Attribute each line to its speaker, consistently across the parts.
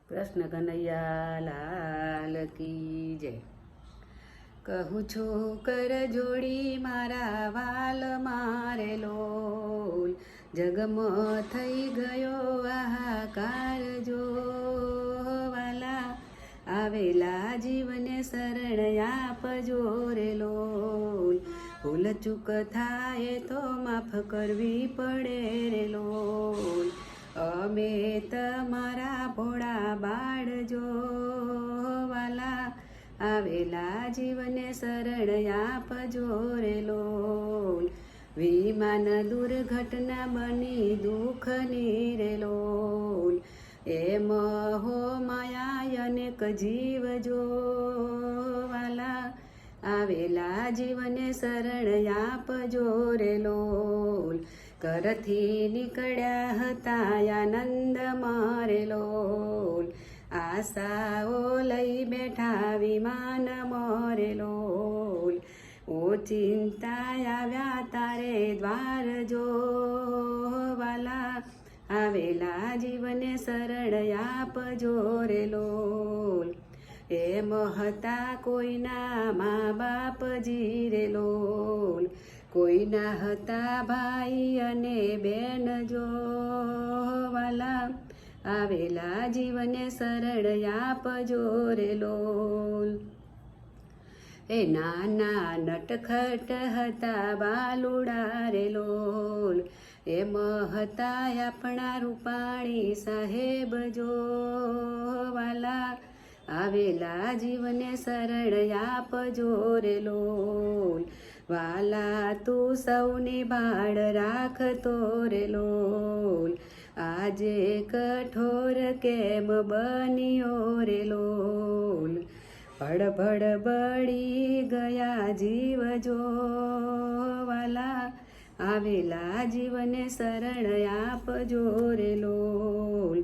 Speaker 1: કૃષ્ણ કનૈયા લાલ કી જય। કહું છું કર જોડી મારા વાલ મારે લોલ, જગમાં થઈ ગયો આહાકાર જો વાલા, આવેલા જીવને શરણ આપજો રે લોલ, ભૂલ ચૂક થાય તો માફ કરવી પડે રે લોલ, અમે તમારા ભોળા બાળ જો વાલા, આવેલા જીવને શરણ આપજો રે લોલ, વિમાન દુર્ઘટના બની દુઃખની રે લોલ, એમ હો માયા અનેક જીવ જો વાલા, આવેલા જીવને શરણ આપજો રે લોલ, ઘરથી નીકળ્યા હતા આનંદ મારે લોલ, આશાઓ લઈ બેઠા વિમાન મોરે લોલ, ઓચિંતા આવ્યા તારે દ્વાર જો વાલા, આવેલા જીવને શરણ આપજો રે લોલ, એમ હતા કોઈના મા બાપ જી રે લોલ, કોઈના હતા ભાઈ અને બેન જો વાલા, આવેલા જીવને શરણ આપજો રે લોલ, એ નાના નટખટ હતા બાલુડા રે લોલ, એમ હતા આપણા રૂપાણી સાહેબ જો વાલા, આવેલા જીવને શરણ આપજો રે લોલ, વાલા તું સૌની ભાળ રાખતો રે લોલ, આજે કઠોર કેમ બન્યો રે લોલ, ભડભડ બળી ગયા જીવ જો વાલા, આવેલા જીવને શરણ આપજો રે લોલ,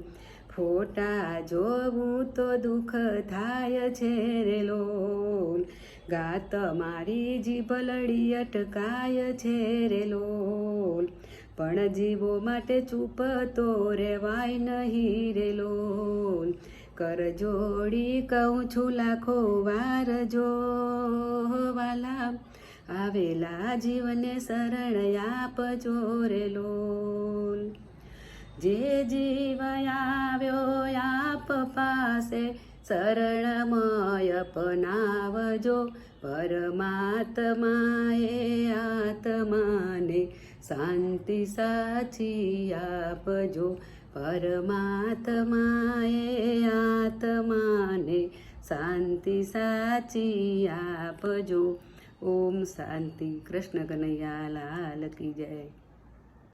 Speaker 1: ફોટા જોવું તો દુઃખ થાય છે રે લોલ, ગાત મારી જીભ લડી અટકાય છે રે લોલ, પણ જીવો માટે ચૂપ તો રેવાય નહીં રે લોલ, કર જોડી કહું છું લાખો વાર જો વાલા, આવેલા જીવને શરણ આપજો રે લોલ, જે જીવ આવ્યો આપ પાસે શરણમય અપનાવજો, પરમાત્માએ આત્માને શાંતિ સાચી આપજો, પરમાત્માએ આત્માને શાંતિ સાચી આપજો। ઓમ શાંતિ। કૃષ્ણ કનૈયા લાલ કી જય।